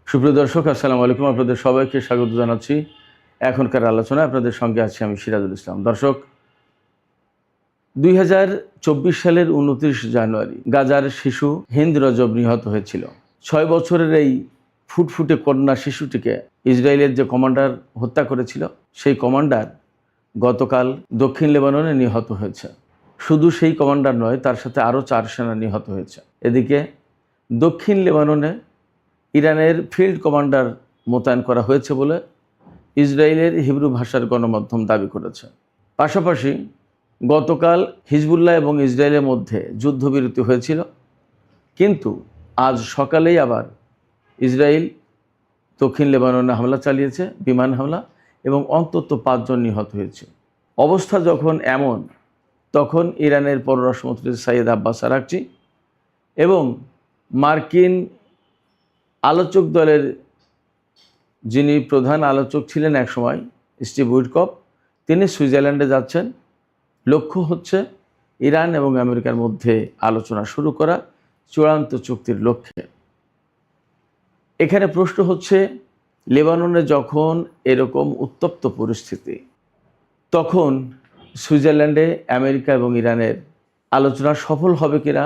সুপ্রিয় দর্শক, আসসালামু আলাইকুম। আপনাদের সবাইকে স্বাগত জানাচ্ছি এখনকার আলোচনায়। আপনাদের সঙ্গে আছি আমি সিরাজুল ইসলাম। দর্শক, 2024 সালের 29 জানুয়ারি গাজার শিশু হিন্দ রজব নিহত হয়েছিল। 6 বছরের এই ফুটফুটে কন্যা শিশুটিকে ইসরায়েলের যে কমান্ডার হত্যা করেছিল, সেই কমান্ডার গতকাল দক্ষিণ লেবাননে নিহত হয়েছে। শুধু সেই কমান্ডার নয়, তার সাথে আরও 4 সেনা নিহত হয়েছে। এদিকে দক্ষিণ লেবাননে ইরানের ফিল্ড কমান্ডার মোতায়েন করা হয়েছে বলে ইসরায়েলের হিব্রু ভাষার গণমাধ্যম দাবি করেছে। পাশাপাশি গতকাল হিজবুল্লাহ এবং ইসরায়েলের মধ্যে যুদ্ধবিরতি হয়েছিল, কিন্তু আজ সকালেই আবার ইসরায়েল দক্ষিণ লেবাননে হামলা চালিয়েছে, বিমান হামলা, এবং অন্তত 5 জন নিহত হয়েছে। অবস্থা যখন এমন, তখন ইরানের পররাষ্ট্রমন্ত্রী সাইয়েদ আব্বাস আরাকচি এবং মার্কিন আলোচক দলের যিনি প্রধান আলোচক ছিলেন একসময়, স্টিভ উইটকফ, তিনি সুইজারল্যান্ডে যাচ্ছেন। লক্ষ্য হচ্ছে ইরান এবং আমেরিকার মধ্যে আলোচনা শুরু করা চূড়ান্ত চুক্তির লক্ষ্যে। এখানে প্রশ্ন হচ্ছে, লেবাননে যখন এরকম উত্তপ্ত পরিস্থিতি, তখন সুইজারল্যান্ডে আমেরিকা এবং ইরানের আলোচনা সফল হবে কিনা,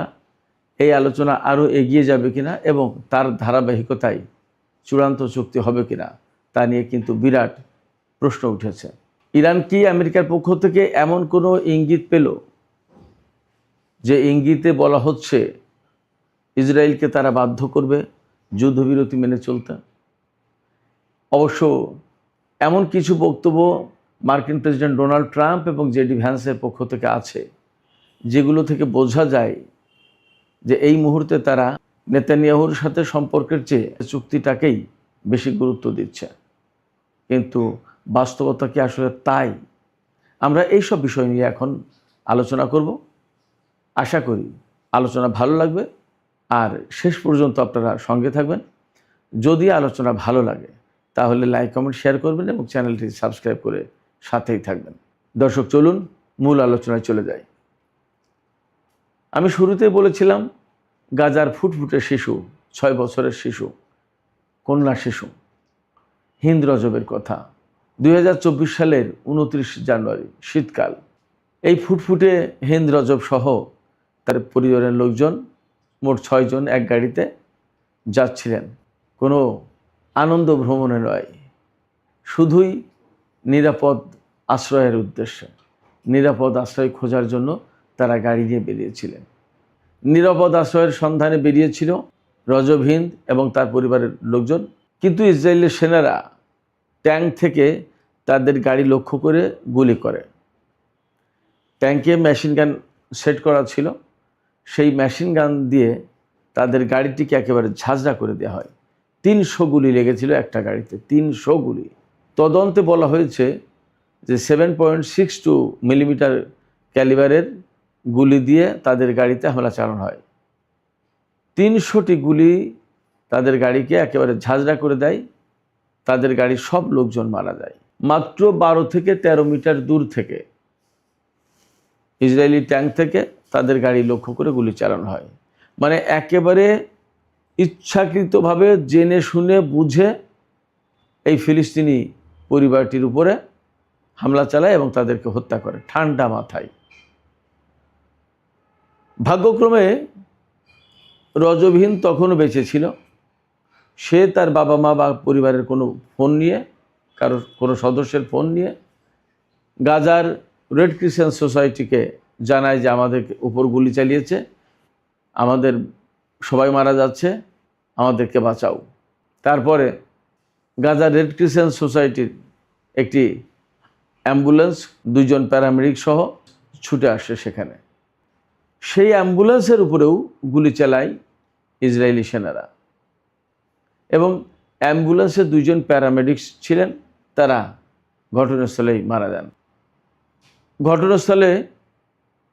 এই আলোচনা আরও এগিয়ে যাবে কিনা এবং তার ধারাবাহিকতায় চূড়ান্ত চুক্তি হবে কিনা, তা নিয়ে কিন্তু বিরাট প্রশ্ন উঠেছে। ইরান কি আমেরিকার পক্ষ থেকে এমন কোনো ইঙ্গিত পেল, যে ইঙ্গিতে বলা হচ্ছে ইসরায়েলকে তারা বাধ্য করবে যুদ্ধবিরতি মেনে চলতে? অবশ্য এমন কিছু বক্তব্য মার্কিন প্রেসিডেন্ট ডোনাল্ড ট্রাম্প এবং জেডি ভ্যান্সের পক্ষ থেকে আছে, যেগুলো থেকে বোঝা যায় যে এই মুহূর্তে তারা নেতানিয়াহুর সাথে সম্পর্কের চেয়ে চুক্তিটাকেই বেশি গুরুত্ব দিচ্ছে। কিন্তু বাস্তবতা কি আসলে তাই? আমরা এই সব বিষয় নিয়ে এখন আলোচনা করব। আশা করি আলোচনা ভালো লাগবে, আর শেষ পর্যন্ত আপনারা সঙ্গে থাকবেন। যদি আলোচনা ভালো লাগে তাহলে লাইক, কমেন্ট, শেয়ার করবেন এবং চ্যানেলটি সাবস্ক্রাইব করে সাথেই থাকবেন। দর্শক, চলুন মূল আলোচনায় চলে যাই। আমি শুরুতেই বলেছিলাম, গাজার ফুটফুটে শিশু, 6 বছরের শিশু, কন্যা শিশু হিন্দ রজবের কথা। 2024 সালের 29 জানুয়ারি, শীতকাল। এই ফুটফুটে হিন্দ রজব সহ তার পরিবারের লোকজন, মোট 6 জন, এক গাড়িতে যাচ্ছিলেন কোনো আনন্দ ভ্রমণে নয়, শুধুই নিরাপদ আশ্রয়ের উদ্দেশ্যে। নিরাপদ আশ্রয় খোঁজার জন্য তারা গাড়ি নিয়ে বেরিয়েছিলেন। নিরাপদ আশ্রয়ের সন্ধানে বেরিয়েছিল রজব হিন্দ এবং তার পরিবারের লোকজন, কিন্তু ইসরায়েলের সেনারা ট্যাঙ্ক থেকে তাদের গাড়ি লক্ষ্য করে গুলি করে। ট্যাঙ্কে মেশিন গান সেট করা ছিল, সেই মেশিন গান দিয়ে তাদের গাড়িটিকে একেবারে ঝাঁঝরা করে দেওয়া হয়। 300 গুলি লেগেছিল একটা গাড়িতে, 300 গুলি। তদন্তে বলা হয়েছে যে 7.62 মিলিমিটার ক্যালিবারের গুলি দিয়ে তাদের গাড়িতে হামলা চালানো হয়। 300টি গুলি তাদের গাড়িকে একেবারে ঝাঁঝরা করে দেয়, তাদের গাড়ির সব লোকজন মারা যায়। মাত্র 12 থেকে 13 মিটার দূর থেকে ইসরায়েলি ট্যাঙ্ক থেকে তাদের গাড়ি লক্ষ্য করে গুলি চালানো হয়। মানে একেবারে ইচ্ছাকৃতভাবে, জেনে শুনে বুঝে এই ফিলিস্তিনি পরিবারটির উপরে হামলা চালায় এবং তাদেরকে হত্যা করে ঠান্ডা মাথায়। ভাগ্যক্রমে রজবহীন তখনও বেঁচে ছিল। সে তার বাবা মা বা পরিবারের কোনো ফোন নিয়ে, কোনো সদস্যের ফোন নিয়ে গাজার রেড ক্রিসেন্ট সোসাইটিকে জানায় যে আমাদের উপর গুলি চালিয়েছে, আমাদের সবাই মারা যাচ্ছে, আমাদেরকে বাঁচাও। তারপরে গাজার রেড ক্রিসেন্ট সোসাইটির একটি অ্যাম্বুলেন্স, 2 জন প্যারামেডিক সহ ছুটে আসে সেখানে। সেই অ্যাম্বুলেন্সের উপরেও গুলি চালায় ইসরায়েলি সেনারা, এবং অ্যাম্বুলেন্সে 2 জন প্যারামেডিক্স ছিলেন, তারা ঘটনাস্থলেই মারা যান। ঘটনাস্থলে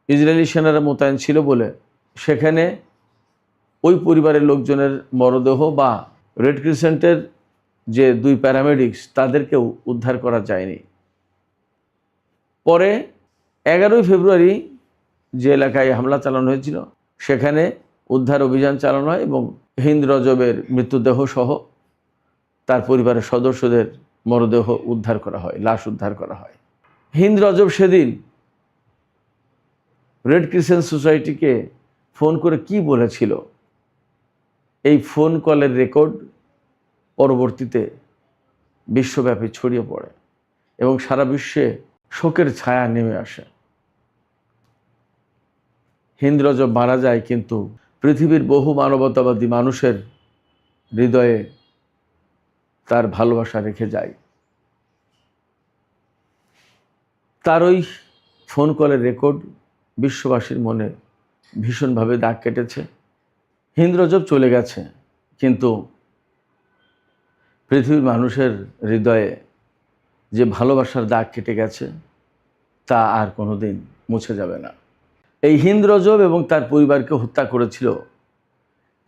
ইসরায়েলি সেনারা মোতায়েন ছিল বলে সেখানে ওই পরিবারের লোকজনের মরদেহ বা রেড ক্রিসেন্টের যে 2 প্যারামেডিক্স, তাদেরকেও উদ্ধার করা যায়নি। পরে 11 ফেব্রুয়ারি যে এলাকায় হামলা চালানো হয়েছিল, সেখানে উদ্ধার অভিযান চালানো হয় এবং হিন্দ রজবের মৃতদেহ সহ তার পরিবারের সদস্যদের মরদেহ উদ্ধার করা হয়, লাশ উদ্ধার করা হয়। হিন্দ রজব সেদিন রেড ক্রিসেন্ট সোসাইটিকে ফোন করে কি বলেছিল, এই ফোন কলের রেকর্ড পরবর্তীতে বিশ্বব্যাপী ছড়িয়ে পড়ে এবং সারা বিশ্বে শোকের ছায়া নেমে আসে। হিন্দ রজব মারা যায়, কিন্তু পৃথিবীর বহু মানবতাবাদী মানুষের হৃদয়ে তার ভালোবাসা রেখে যায়। তার ওই ফোন কলের রেকর্ড বিশ্ববাসীর মনে ভীষণভাবে দাগ কেটেছে। হিন্দ রজব চলে গেছে, কিন্তু পৃথিবীর মানুষের হৃদয়ে যে ভালোবাসার দাগ কেটে গেছে তা আর কোনোদিন মুছে যাবে না। এই হিন্দ রজব এবং তার পরিবারকে হত্যা করেছিল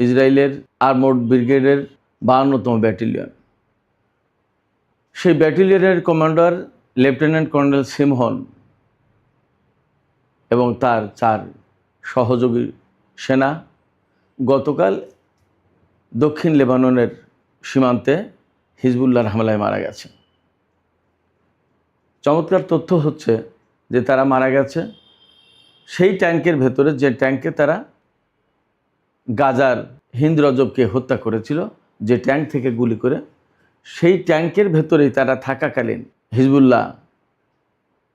ইসরায়েলের আর্মড ব্রিগেডের 52তম ব্যাটালিয়ন। সেই ব্যাটালিয়নের কমান্ডার লেফটেন্যান্ট কর্নেল সিমহন এবং তার 4 সহযোগী সেনা গতকাল দক্ষিণ লেবাননের সীমান্তে হিজবুল্লাহর হামলায় মারা গেছে। চমৎকার তথ্য হচ্ছে যে তারা মারা গেছে সেই ট্যাঙ্কের ভেতরে, যে ট্যাঙ্কে তারা গাজার হিন্দ রজবকে হত্যা করেছিল, যে ট্যাঙ্ক থেকে গুলি করে, সেই ট্যাঙ্কের ভেতরেই তারা থাকাকালীন হিজবুল্লাহ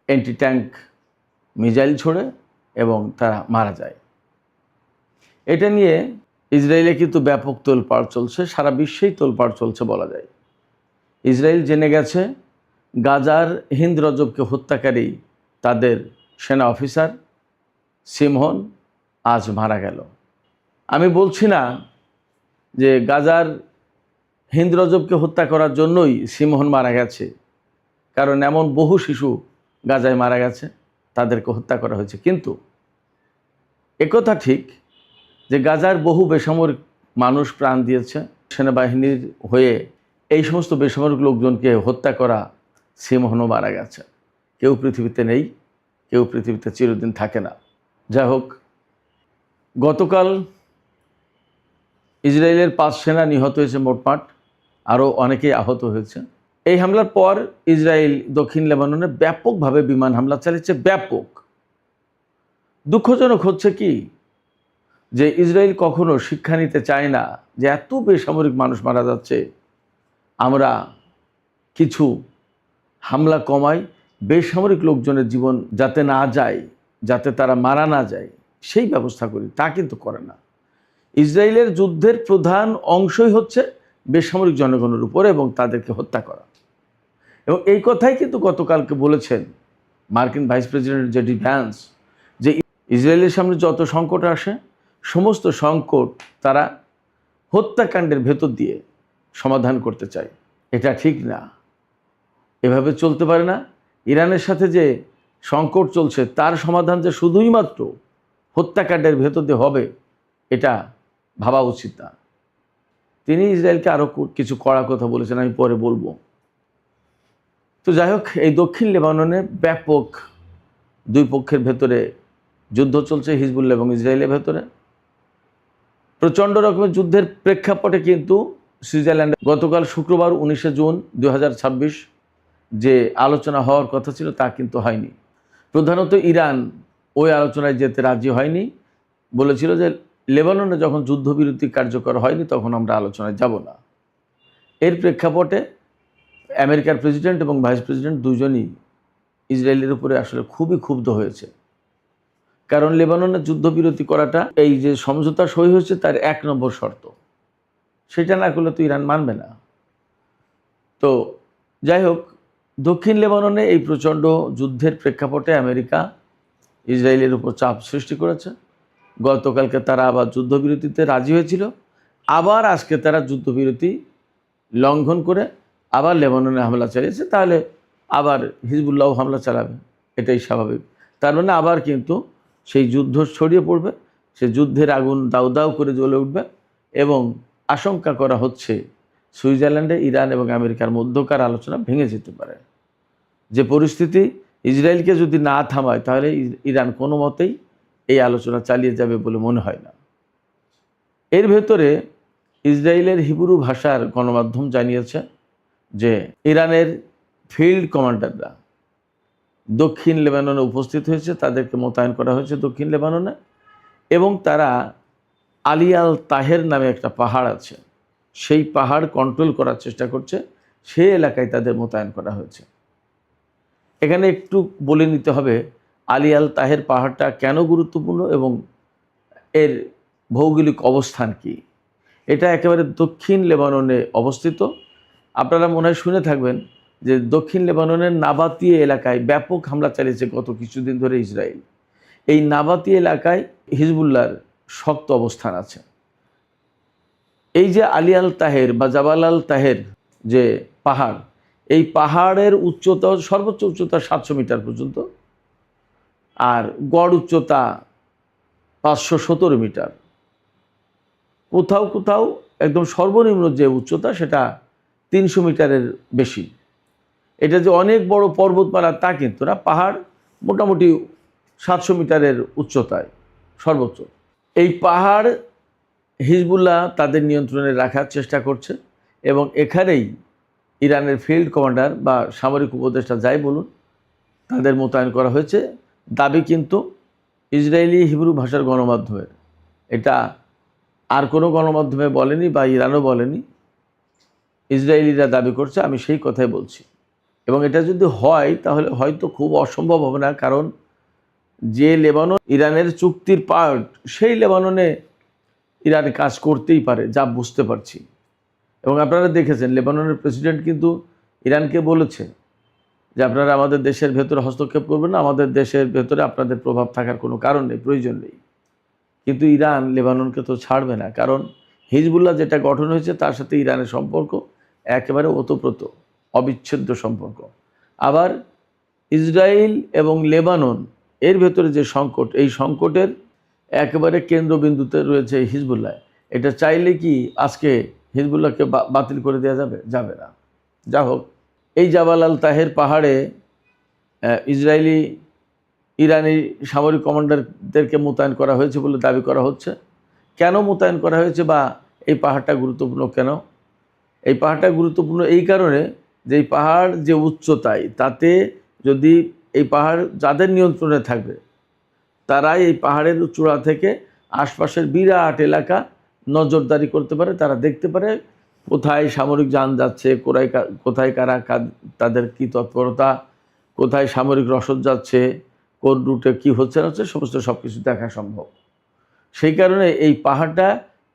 অ্যান্টি ট্যাঙ্ক মিসাইল ছোড়ে এবং তারা মারা যায়। এটা নিয়ে ইসরায়েলে কিন্তু ব্যাপক তোলপাড় চলছে, সারা বিশ্বেই তোলপাড় চলছে বলা যায়। ইসরায়েল জেনে গেছে গাজার হিন্দ রজবকে হত্যাকারী তাদের সেনা অফিসার সিমহন আজ মারা গেল। আমি বলছি না যে গাজার হিন্দ রজবকে হত্যা করার জন্যই সিমহন মারা গেছে, কারণ এমন বহু শিশু গাজায় মারা গেছে, তাদেরকে হত্যা করা হয়েছে। কিন্তু একথা ঠিক যে গাজার বহু বেসামরিক মানুষ প্রাণ দিয়েছে সেনাবাহিনীর হয়ে, এই সমস্ত বেসামরিক লোকজনকে হত্যা করা সিমহনও মারা গেছে। কেউ পৃথিবীতে নেই, কেউ পৃথিবীতে চিরদিন থাকে না। যাই হোক, গতকাল ইসরায়েলের 5 সেনা নিহত হয়েছে মোটমাট, আরও অনেকেই আহত হয়েছে। এই হামলার পর ইসরায়েল দক্ষিণ লেবাননে ব্যাপকভাবে বিমান হামলা চালিয়েছে। ব্যাপক। দুঃখজনক হচ্ছে কি যে ইসরায়েল কখনো শিক্ষা নিতে চায় না যে এত বেসামরিক মানুষ মারা যাচ্ছে, আমরা কিছু হামলা কমাই, বেসামরিক লোকজনের জীবন যাতে না যায়, যাতে তারা মারা না যায় সেই ব্যবস্থা করি। তা কিন্তু করে না। ইসরায়েলের যুদ্ধের প্রধান অংশই হচ্ছে বেসামরিক জনগণের উপর এবং তাদেরকে হত্যা করা। এবং এই কথাই কিন্তু গতকালকে বলেছেন মার্কিন ভাইস প্রেসিডেন্ট জেডি ভ্যান্স, যে ইসরায়েলের সামনে যত সংকট আসে সমস্ত সংকট তারা হত্যাকাণ্ডের ভেতর দিয়ে সমাধান করতে চায়। এটা ঠিক না, এভাবে চলতে পারে না। ইরানের সাথে যে সংকট চলছে তার সমাধান যে শুধুই মাত্র হত্যাকাণ্ডের ভেতর দিয়ে হবে, এটা ভাবা উচিত না। তিনি ইসরায়েলকে আরও কিছু কড়া কথা বলেছেন, আমি পরে বলবো। তো যাই হোক, এই দক্ষিণ লেবাননে ব্যাপক দুই পক্ষের ভেতরে যুদ্ধ চলছে, হিজবুল্লাহ এবং ইসরায়েলের ভেতরে। প্রচণ্ড রকমের যুদ্ধের প্রেক্ষাপটে কিন্তু সুইজারল্যান্ডে গতকাল শুক্রবার 19 জুন 2026 যে আলোচনা হওয়ার কথা ছিল তা কিন্তু হয়নি। প্রধানত ইরান ওই আলোচনায় যেতে রাজি হয়নি, বলেছিল যে লেবাননে যখন যুদ্ধবিরতি কার্যকর হয়নি তখন আমরা আলোচনায় যাব না। এর প্রেক্ষাপটে আমেরিকার প্রেসিডেন্ট এবং ভাইস প্রেসিডেন্ট দুজনই ইসরায়েলের উপরে আসলে খুবই ক্ষুব্ধ হয়েছে। কারণ লেবাননের যুদ্ধবিরতি করাটা, এই যে সমঝোতা সই হয়েছে তার 1 নম্বর শর্ত, সেটা না করলে তো ইরান মানবে না। তো যাই হোক, দক্ষিণ লেবাননে এই প্রচণ্ড যুদ্ধের প্রেক্ষাপটে আমেরিকা ইসরায়েলের উপর চাপ সৃষ্টি করেছে। গতকালকে তারা আবার যুদ্ধবিরতিতে রাজি হয়েছিল, আবার আজকে তারা যুদ্ধবিরতি লঙ্ঘন করে আবার লেবাননে হামলা চালিয়েছে। তাহলে আবার হিজবুল্লাহ হামলা চালাবে, এটাই স্বাভাবিক। তার মানে আবার কিন্তু সেই যুদ্ধ ছড়িয়ে পড়বে, সে যুদ্ধের আগুন দাউ দাউ করে জ্বলে উঠবে এবং আশঙ্কা করা হচ্ছে সুইজারল্যান্ডে ইরান এবং আমেরিকার মধ্যকার আলোচনা ভেঙে যেতে পারে। যে পরিস্থিতি, ইসরায়েলকে যদি না থামায় তাহলে ইরান কোনো মতেই এই আলোচনা চালিয়ে যাবে বলে মনে হয় না। এর ভেতরে ইসরায়েলের হিব্রু ভাষার গণমাধ্যম জানিয়েছে যে ইরানের ফিল্ড কমান্ডাররা দক্ষিণ লেবাননে উপস্থিত হয়েছে, তাদেরকে মোতায়েন করা হয়েছে দক্ষিণ লেবাননে, এবং তারা আলী আল তাহের নামে একটা পাহাড় আছে, সেই পাহাড় কন্ট্রোল করার চেষ্টা করছে, সেই এলাকায় তাদের মোতায়েন করা হয়েছে। এখানে একটু বলে নিতে হবে আলী আল তাহের পাহাড়টা কেন গুরুত্বপূর্ণ এবং এর ভৌগোলিক অবস্থান কি। এটা একেবারে দক্ষিণ লেবাননে অবস্থিত। আপনারা মনে হয় শুনে থাকবেন যে দক্ষিণ লেবাননের নাবাতিয়া এলাকায় ব্যাপক হামলা চালিয়েছে গত কিছুদিন ধরে ইসরায়েল। এই নাবাতিয়া এলাকায় হিজবুল্লাহর শক্ত অবস্থান আছে। এই যে আলী আল তাহের বা জাবাল আল তাহের যে পাহাড়, এই পাহাড়ের উচ্চতা, সর্বোচ্চ উচ্চতা 700 মিটার পর্যন্ত, আর গড় উচ্চতা 517 মিটার। কোথাও কোথাও একদম সর্বনিম্ন যে উচ্চতা সেটা 300 মিটারের বেশি। এটা যে অনেক বড় পর্বতমালা তা কিন্তু না, পাহাড় মোটামুটি 700 মিটারের উচ্চতায় সর্বোচ্চ। এই পাহাড় হিজবুল্লাহ তাদের নিয়ন্ত্রণে রাখার চেষ্টা করছে, এবং এখানেই ইরানের ফিল্ড কমান্ডার বা সামরিক উপদেষ্টা যাই বলুন, তাদের মোতায়েন করা হয়েছে। দাবি কিন্তু ইসরায়েলি হিব্রু ভাষার গণমাধ্যমের, এটা আর কোনো গণমাধ্যমে বলেনি বা ইরানও বলেনি, ইসরায়েলিরা দাবি করছে, আমি সেই কথাই বলছি। এবং এটা যদি হয় তাহলে হয়তো খুব অসম্ভব হবে না, কারণ যে লেবানন ইরানের চুক্তির পার্ট, সেই লেবাননে ইরান কাজ করতেই পারে, যা বুঝতে পারছি। এবং আপনারা দেখেছেন লেবাননের প্রেসিডেন্ট কিন্তু ইরানকে বলেছে যে আপনারা আমাদের দেশের ভেতরে হস্তক্ষেপ করবেন না, আমাদের দেশের ভেতরে আপনাদের প্রভাব থাকার কোনো কারণ নেই, প্রয়োজন নেই। কিন্তু ইরান লেবাননকে তো ছাড়বে না, কারণ হিজবুল্লাহ যেটা গঠন হয়েছে তার সাথে ইরানের সম্পর্ক একেবারে ওতপ্রোত, অবিচ্ছেদ্য সম্পর্ক। আবার ইসরায়েল এবং লেবানন এর ভেতরে যে সংকট, এই সংকটের একেবারে কেন্দ্রবিন্দুতে রয়েছে হিজবুল্লাহ। এটা চাইলে কি আজকে হিজবুল্লাহকে বাতিল করে দেওয়া যাবে? যাবে না। যা হোক, এই জাবাল আল তাহের পাহাড়ে ইরানি সামরিক কমান্ডারদেরকে মোতায়েন করা হয়েছে বলে দাবি করা হচ্ছে। কেন মোতায়েন করা হয়েছে বা এই পাহাড়টা গুরুত্বপূর্ণ কেন? এই পাহাড়টা গুরুত্বপূর্ণ এই কারণে যে এই পাহাড় যে উচ্চতায়, তাতে যদি এই পাহাড় যাদের নিয়ন্ত্রণে থাকবে, তারাই এই পাহাড়ের চূড়া থেকে আশপাশের বিরাট এলাকা নজরদারি করতে পারে। তারা দেখতে পারে কোথায় সামরিক যান যাচ্ছে, কোথায় কারা তাদের কী তৎপরতা, কোথায় সামরিক রসদ যাচ্ছে, কোন রুটে কী হচ্ছে না হচ্ছে, সমস্ত সব কিছু দেখা সম্ভব। সেই কারণে এই পাহাড়টা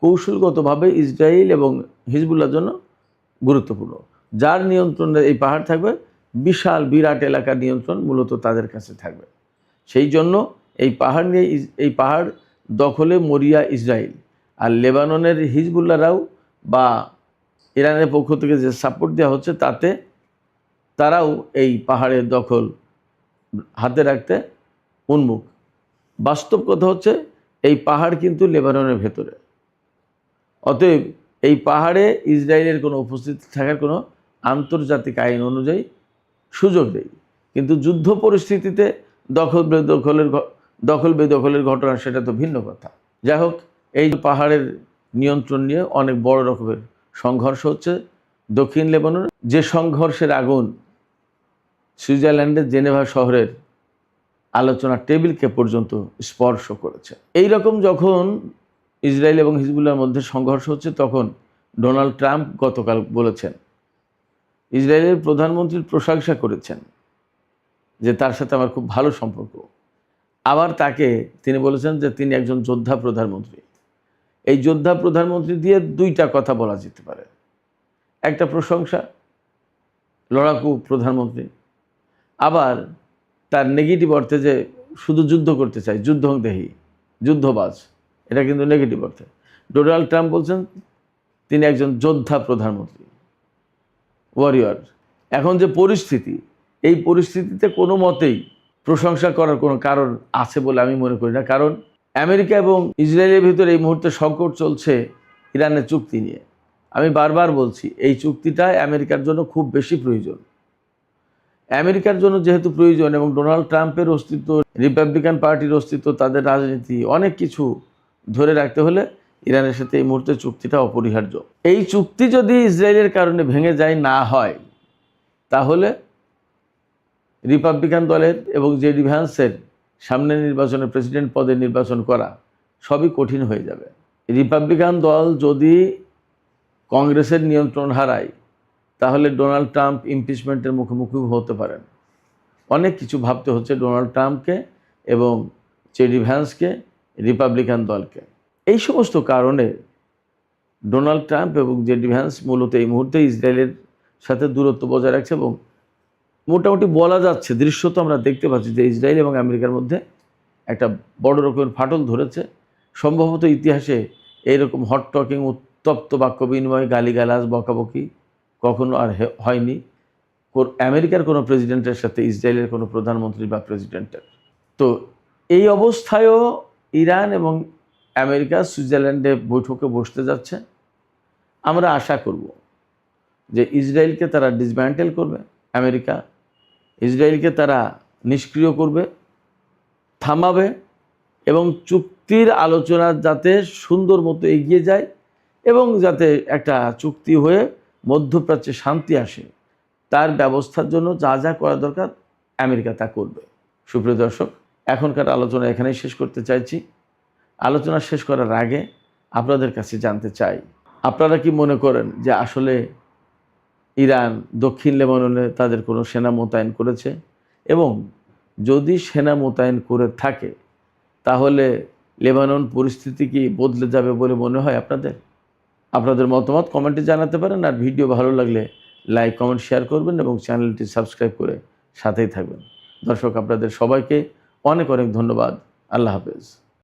কৌশলগতভাবে ইসরায়েল এবং হিজবুল্লাহর জন্য গুরুত্বপূর্ণ। যার নিয়ন্ত্রণে এই পাহাড় থাকবে, বিশাল বিরাট এলাকার নিয়ন্ত্রণ মূলত তাদের কাছে থাকবে। সেই জন্য এই পাহাড় নিয়ে, এই পাহাড় দখলে মরিয়া ইসরায়েল। আর লেবাননের হিজবুল্লাহরাও বা ইরানের পক্ষ থেকে যে সাপোর্ট দেওয়া হচ্ছে, তাতে তারাও এই পাহাড়ের দখল হাতে রাখতে উন্মুখ। বাস্তব কথা হচ্ছে এই পাহাড় কিন্তু লেবাননের ভেতরে, অতএব এই পাহাড়ে ইসরায়েলের কোনো উপস্থিতি থাকার কোনো আন্তর্জাতিক আইন অনুযায়ী সুযোগ নেই। কিন্তু যুদ্ধ পরিস্থিতিতে দখল বেদখলের ঘটনা সেটা তো ভিন্ন কথা। যাই হোক, এই পাহাড়ের নিয়ন্ত্রণ নিয়ে অনেক বড় রকমের সংঘর্ষ হচ্ছে দক্ষিণ লেবাননে, যে সংঘর্ষের আগুন সুইজারল্যান্ডের জেনেভা শহরের আলোচনা টেবিলকে পর্যন্ত স্পর্শ করেছে। এই রকম যখন ইসরায়েল এবং হিজবুল্লাহর মধ্যে সংঘর্ষ হচ্ছে, তখন ডোনাল্ড ট্রাম্প গতকাল বলেছেন, ইসরায়েলের প্রধানমন্ত্রীর প্রশংসা করেছেন যে তার সাথে আমার খুব ভালো সম্পর্ক। আবার তিনি বলেছেন যে তিনি একজন যোদ্ধা প্রধানমন্ত্রী। এই যোদ্ধা প্রধানমন্ত্রী দিয়ে দুইটা কথা বলা যেতে পারে, একটা প্রশংসা, লড়াকু প্রধানমন্ত্রী, আবার তার নেগেটিভ অর্থে যে শুধু যুদ্ধ করতে চাই, যুদ্ধদেহী, যুদ্ধবাজ, এটা কিন্তু নেগেটিভ অর্থে। ডোনাল্ড ট্রাম্প বলছেন তিনি একজন যোদ্ধা প্রধানমন্ত্রী, ওয়ারিয়র। এখন যে পরিস্থিতি, এই পরিস্থিতিতে কোনো মতেই প্রশংসা করার কোনো কারণ আছে বলে আমি মনে করি না। কারণ আমেরিকা এবং ইসরায়েলের ভিতরে এই মুহূর্তে সংকট চলছে ইরানের চুক্তি নিয়ে। আমি বারবার বলছি, এই চুক্তিটা আমেরিকার জন্য খুব বেশি প্রয়োজন। আমেরিকার জন্য যেহেতু প্রয়োজন, এবং ডোনাল্ড ট্রাম্পের অস্তিত্ব, রিপাবলিকান পার্টির অস্তিত্ব, তাদের রাজনীতি, অনেক কিছু ধরে রাখতে হলে ইরানের সাথে এই মুহূর্তে চুক্তিটা অপরিহার্য। এই চুক্তি যদি ইসরায়েলের কারণে ভেঙে যায়, না হয়, তাহলে রিপাবলিকান দলের এবং জেডি ভ্যান্সের সামনের নির্বাচনে প্রেসিডেন্ট পদে নির্বাচন করা সবই কঠিন হয়ে যাবে। রিপাবলিকান দল যদি কংগ্রেসের নিয়ন্ত্রণ হারায় তাহলে ডোনাল্ড ট্রাম্প ইমপিচমেন্টের মুখোমুখি হতে পারেন। অনেক কিছু ভাবতে হচ্ছে ডোনাল্ড ট্রাম্পকে এবং জেডি ভ্যান্সকে, রিপাবলিকান দলকে। এই সমস্ত কারণে ডোনাল্ড ট্রাম্প এবং জেডি ভ্যান্স মূলত এই মুহূর্তে ইসরায়েলের সাথে দূরত্ব বজায় রাখছে এবং মোটামুটি বলা যাচ্ছে, দৃশ্যত আমরা দেখতে পাচ্ছি যে ইসরায়েল এবং আমেরিকার মধ্যে একটা বড় রকমের ফাটল ধরেছে। সম্ভবত ইতিহাসে এইরকম হট টকিং, উত্তপ্ত বাক্য বিনিময়, গালিগালাজ, বকাবকি কখনো আর হয়নি আমেরিকার কোনো প্রেসিডেন্টের সাথে ইসরায়েলের কোনো প্রধানমন্ত্রী বা প্রেসিডেন্টের। তো এই অবস্থায়ও ইরান এবং আমেরিকা সুইজারল্যান্ডে বৈঠকে বসতে যাচ্ছে। আমরা আশা করব যে ইসরায়েলকে তারা ডিসম্যান্টেল করবে, আমেরিকা ইসরায়েলকে তারা নিষ্ক্রিয় করবে, থামাবে এবং চুক্তির আলোচনা যাতে সুন্দর মতো এগিয়ে যায় এবং যাতে একটা চুক্তি হয়ে মধ্যপ্রাচ্যে শান্তি আসে, তার ব্যবস্থার জন্য যা যা করা দরকার আমেরিকা তা করবে। সুপ্রিয় দর্শক, এখনকার আলোচনা এখানেই শেষ করতে চাইছি। আলোচনা শেষ করার আগে আপনাদের কাছে জানতে চাই, আপনারা কি মনে করেন যে আসলে ইরান দক্ষিণ লেবাননে তাদের কোনো সেনা মোতায়েন করেছে? এবং যদি সেনা মোতায়েন করে থাকে তাহলে লেবানন পরিস্থিতি কি বদলে যাবে বলে মনে হয় আপনাদের? আপনাদের মতামত কমেন্টে জানাতে পারেন। আর ভিডিও ভালো লাগলে লাইক, কমেন্ট, শেয়ার করবেন এবং চ্যানেলটি সাবস্ক্রাইব করে সাথেই থাকবেন। দর্শক, আপনাদের সবাইকে অনেক অনেক ধন্যবাদ। আল্লাহ হাফেজ।